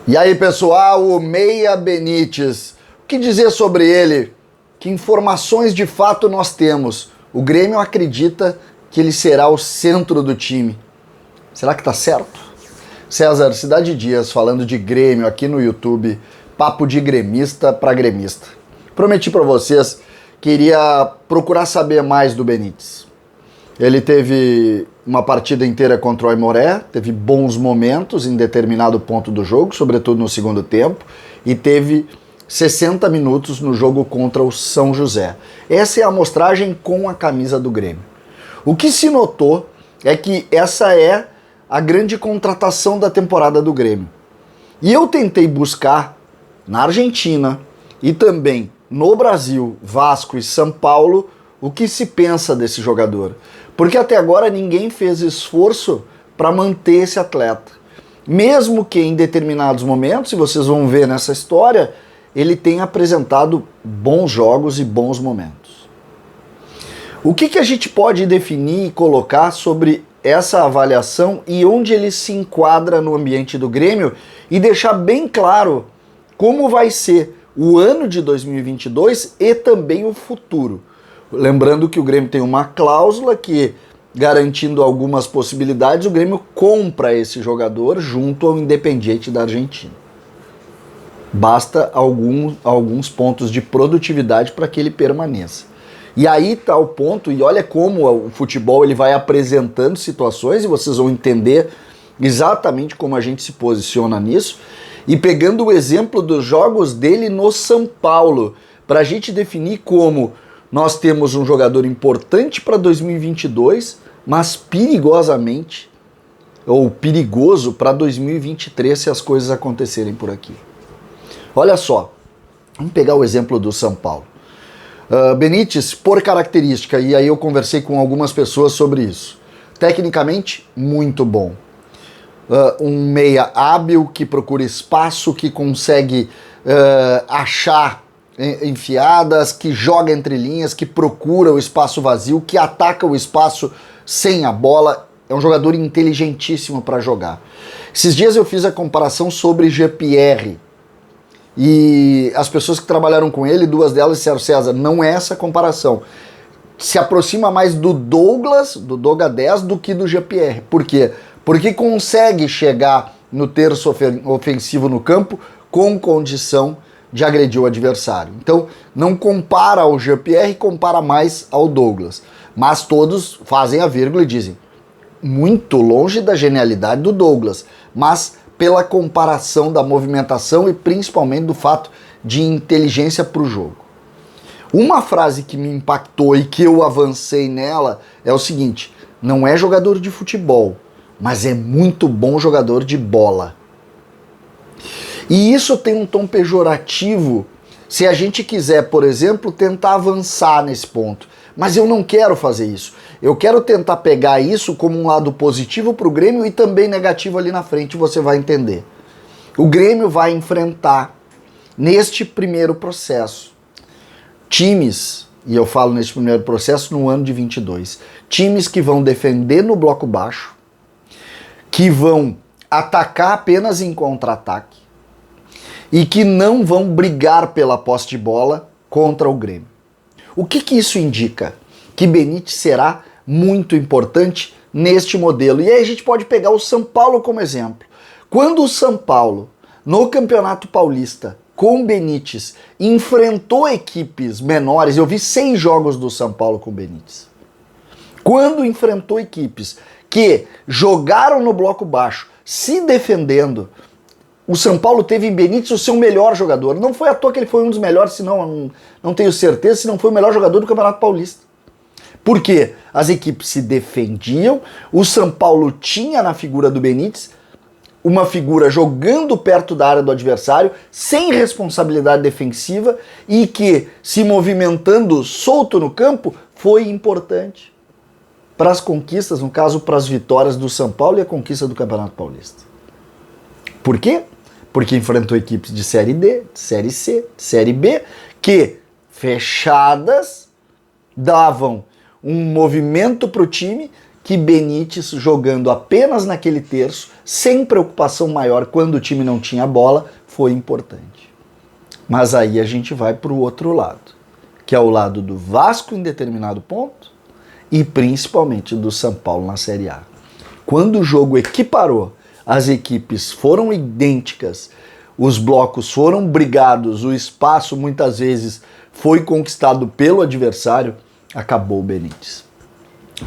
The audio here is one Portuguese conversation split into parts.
E aí, pessoal, o Meia Benítez. O que dizer sobre ele? Que informações de fato nós temos? O Grêmio acredita que ele será o centro do time. Será que tá certo? César, Cidade Dias falando de Grêmio aqui no YouTube. Papo de gremista para gremista. Prometi para vocês que iria procurar saber mais do Benítez. Ele teve uma partida inteira contra o Aimoré, teve bons momentos em determinado ponto do jogo, sobretudo no segundo tempo, e teve 60 minutos no jogo contra o São José. Essa é a amostragem com a camisa do Grêmio. O que se notou é que essa é a grande contratação da temporada do Grêmio. E eu tentei buscar na Argentina e também no Brasil, Vasco e São Paulo, o que se pensa desse jogador. Porque até agora ninguém fez esforço para manter esse atleta. Mesmo que em determinados momentos, e vocês vão ver nessa história, ele tem apresentado bons jogos e bons momentos. O que a gente pode definir e colocar sobre essa avaliação e onde ele se enquadra no ambiente do Grêmio e deixar bem claro como vai ser o ano de 2022 e também o futuro. Lembrando que o Grêmio tem uma cláusula que, garantindo algumas possibilidades, o Grêmio compra esse jogador junto ao Independiente da Argentina. Basta alguns pontos de produtividade para que ele permaneça. E aí está o ponto, e olha como o futebol ele vai apresentando situações, e vocês vão entender exatamente como a gente se posiciona nisso, e pegando o exemplo dos jogos dele no São Paulo, para a gente definir como nós temos um jogador importante para 2022, mas perigosamente, ou perigoso para 2023 se as coisas acontecerem por aqui. Olha só, vamos pegar o exemplo do São Paulo. Benítez, por característica, e aí eu conversei com algumas pessoas sobre isso, tecnicamente, muito bom. Um meia hábil, que procura espaço, que consegue achar enfiadas, que joga entre linhas, que procura o espaço vazio, que ataca o espaço sem a bola. É um jogador inteligentíssimo para jogar. Esses dias eu fiz a comparação sobre Jean-Pierre e as pessoas que trabalharam com ele, duas delas disseram: César, não é essa comparação. Se aproxima mais do Douglas, do Doga 10, do que do Jean-Pierre. Por quê? Porque consegue chegar no terço ofensivo no campo com condição de agredir o adversário. Então, não compara ao Jean-Pierre, compara mais ao Douglas. Mas todos fazem a vírgula e dizem: muito longe da genialidade do Douglas, mas pela comparação da movimentação e principalmente do fato de inteligência para o jogo. Uma frase que me impactou e que eu avancei nela é o seguinte: não é jogador de futebol, mas é muito bom jogador de bola. E isso tem um tom pejorativo se a gente quiser, por exemplo, tentar avançar nesse ponto. Mas eu não quero fazer isso. Eu quero tentar pegar isso como um lado positivo para o Grêmio e também negativo ali na frente, você vai entender. O Grêmio vai enfrentar, neste primeiro processo, times, e eu falo neste primeiro processo no ano de 22, times que vão defender no bloco baixo, que vão atacar apenas em contra-ataque, e que não vão brigar pela posse de bola contra o Grêmio. O que isso indica? Que Benítez será muito importante neste modelo. E aí a gente pode pegar o São Paulo como exemplo. Quando o São Paulo, no Campeonato Paulista, com Benítez, enfrentou equipes menores, eu vi 6 jogos do São Paulo com Benítez. Quando enfrentou equipes que jogaram no bloco baixo, se defendendo, o São Paulo teve em Benítez o seu melhor jogador. Não foi à toa que ele foi um dos melhores, senão não tenho certeza, se não foi o melhor jogador do Campeonato Paulista. Por quê? As equipes se defendiam, o São Paulo tinha na figura do Benítez uma figura jogando perto da área do adversário, sem responsabilidade defensiva e que, se movimentando solto no campo, foi importante para as conquistas, no caso, para as vitórias do São Paulo e a conquista do Campeonato Paulista. Por quê? Porque enfrentou equipes de Série D, de Série C, de Série B, que, fechadas, davam um movimento para o time que Benítez, jogando apenas naquele terço, sem preocupação maior quando o time não tinha bola, foi importante. Mas aí a gente vai para o outro lado, que é o lado do Vasco em determinado ponto e principalmente do São Paulo na Série A. Quando o jogo equiparou, as equipes foram idênticas, os blocos foram brigados, o espaço muitas vezes foi conquistado pelo adversário, acabou o Benítez.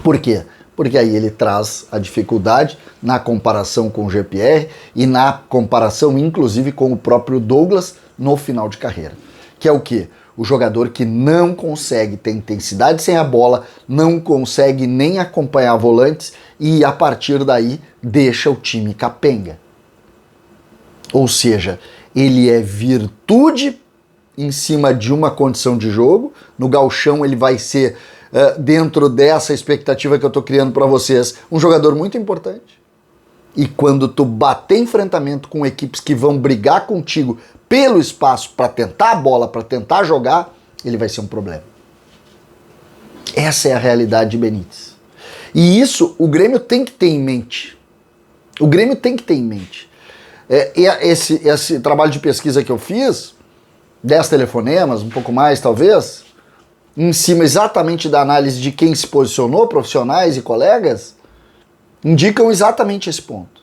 Por quê? Porque aí ele traz a dificuldade na comparação com o GPR e na comparação inclusive com o próprio Douglas no final de carreira. Que é o quê? O jogador que não consegue ter intensidade sem a bola, não consegue nem acompanhar volantes e a partir daí deixa o time capenga. Ou seja, ele é virtude em cima de uma condição de jogo. No gauchão ele vai ser, dentro dessa expectativa que eu estou criando para vocês, um jogador muito importante. E quando tu bater enfrentamento com equipes que vão brigar contigo pelo espaço para tentar a bola, para tentar jogar, ele vai ser um problema. Essa é a realidade de Benítez. E isso o Grêmio tem que ter em mente. O Grêmio tem que ter em mente. Esse trabalho de pesquisa que eu fiz, 10 telefonemas, um pouco mais talvez, em cima exatamente da análise de quem se posicionou, profissionais e colegas, indicam exatamente esse ponto.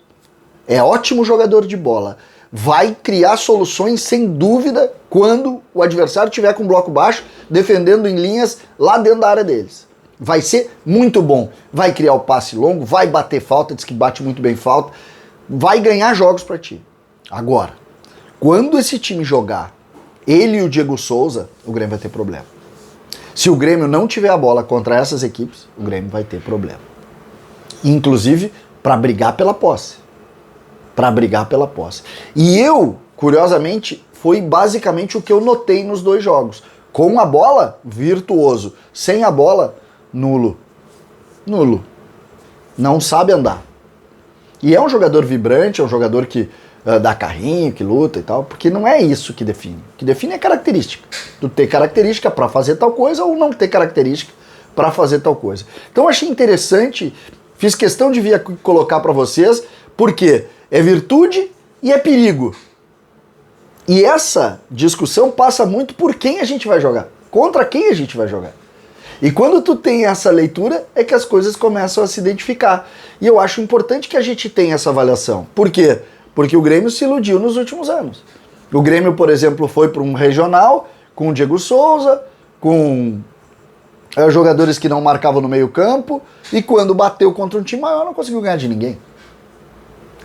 É ótimo jogador de bola. Vai criar soluções sem dúvida quando o adversário tiver com bloco baixo, defendendo em linhas lá dentro da área deles. Vai ser muito bom. Vai criar o passe longo, vai bater falta, diz que bate muito bem falta, vai ganhar jogos para ti. Agora, quando esse time jogar ele e o Diego Souza, o Grêmio vai ter problema. Se o Grêmio não tiver a bola contra essas equipes, o Grêmio vai ter problema. Inclusive para brigar pela posse. Para brigar pela posse. E eu, curiosamente, foi basicamente o que eu notei nos dois jogos. Com a bola, virtuoso. Sem a bola, nulo. Nulo. Não sabe andar. E é um jogador vibrante, é um jogador que dá carrinho, que luta e tal, porque não é isso que define. O que define é característica. Tu ter característica para fazer tal coisa ou não ter característica para fazer tal coisa. Então eu achei interessante, fiz questão de vir aqui colocar para vocês, porque é virtude e é perigo. E essa discussão passa muito por quem a gente vai jogar, contra quem a gente vai jogar. E quando tu tem essa leitura, é que as coisas começam a se identificar. E eu acho importante que a gente tenha essa avaliação. Por quê? Porque o Grêmio se iludiu nos últimos anos. O Grêmio, por exemplo, foi para um regional com o Diego Souza, com jogadores que não marcavam no meio campo, e quando bateu contra um time maior não conseguiu ganhar de ninguém.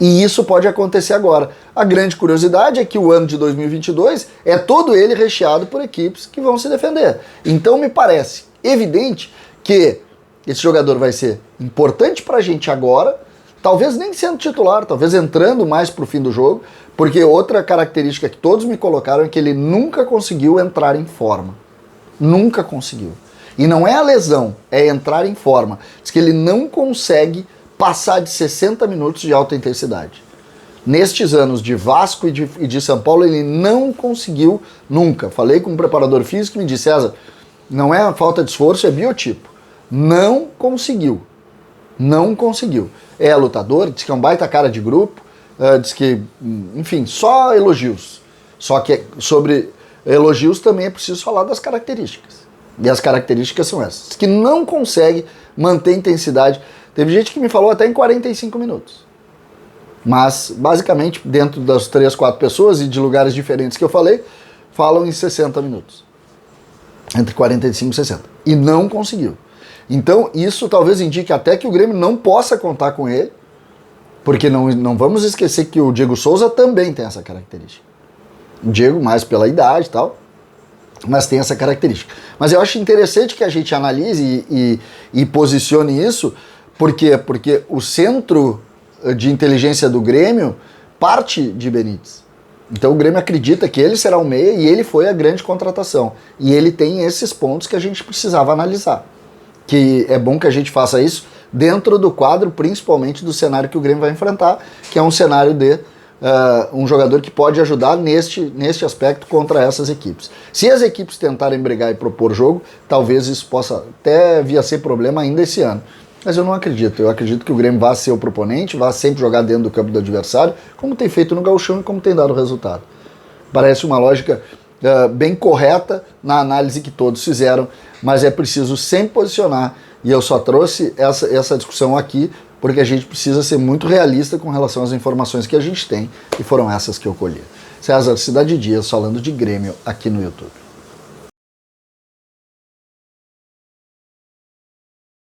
E isso pode acontecer agora. A grande curiosidade é que o ano de 2022 é todo ele recheado por equipes que vão se defender. Então me parece evidente que esse jogador vai ser importante pra gente agora, talvez nem sendo titular, talvez entrando mais pro fim do jogo, porque outra característica que todos me colocaram é que ele nunca conseguiu entrar em forma. Nunca conseguiu. E não é a lesão, é entrar em forma. Diz que ele não consegue passar de 60 minutos de alta intensidade. Nestes anos de Vasco e de São Paulo, ele não conseguiu nunca. Falei com um preparador físico que me disse, César, não é falta de esforço, é biotipo. Não conseguiu. Não conseguiu. É lutador, diz que é um baita cara de grupo, diz que, enfim, só elogios. Só que sobre elogios também é preciso falar das características. E as características são essas. Diz que não consegue manter intensidade. Teve gente que me falou até em 45 minutos. Mas, basicamente, dentro das 3, 4 pessoas e de lugares diferentes que eu falei, falam em 60 minutos. Entre 45 e 60. E não conseguiu. Então, isso talvez indique até que o Grêmio não possa contar com ele, porque não vamos esquecer que o Diego Souza também tem essa característica. O Diego, mais pela idade e tal, mas tem essa característica. Mas eu acho interessante que a gente analise e posicione isso, por quê? Porque o centro de inteligência do Grêmio parte de Benítez. Então o Grêmio acredita que ele será o meia e ele foi a grande contratação. E ele tem esses pontos que a gente precisava analisar. Que é bom que a gente faça isso dentro do quadro, principalmente do cenário que o Grêmio vai enfrentar, que é um cenário de um jogador que pode ajudar neste aspecto contra essas equipes. Se as equipes tentarem brigar e propor jogo, talvez isso possa até vir a ser problema ainda esse ano. Mas eu não acredito. Eu acredito que o Grêmio vai ser o proponente, vai sempre jogar dentro do campo do adversário, como tem feito no Gauchão e como tem dado resultado. Parece uma lógica bem correta na análise que todos fizeram, mas é preciso sempre posicionar. E eu só trouxe essa discussão aqui porque a gente precisa ser muito realista com relação às informações que a gente tem, e foram essas que eu colhi. César, Cidade Dias, falando de Grêmio aqui no YouTube.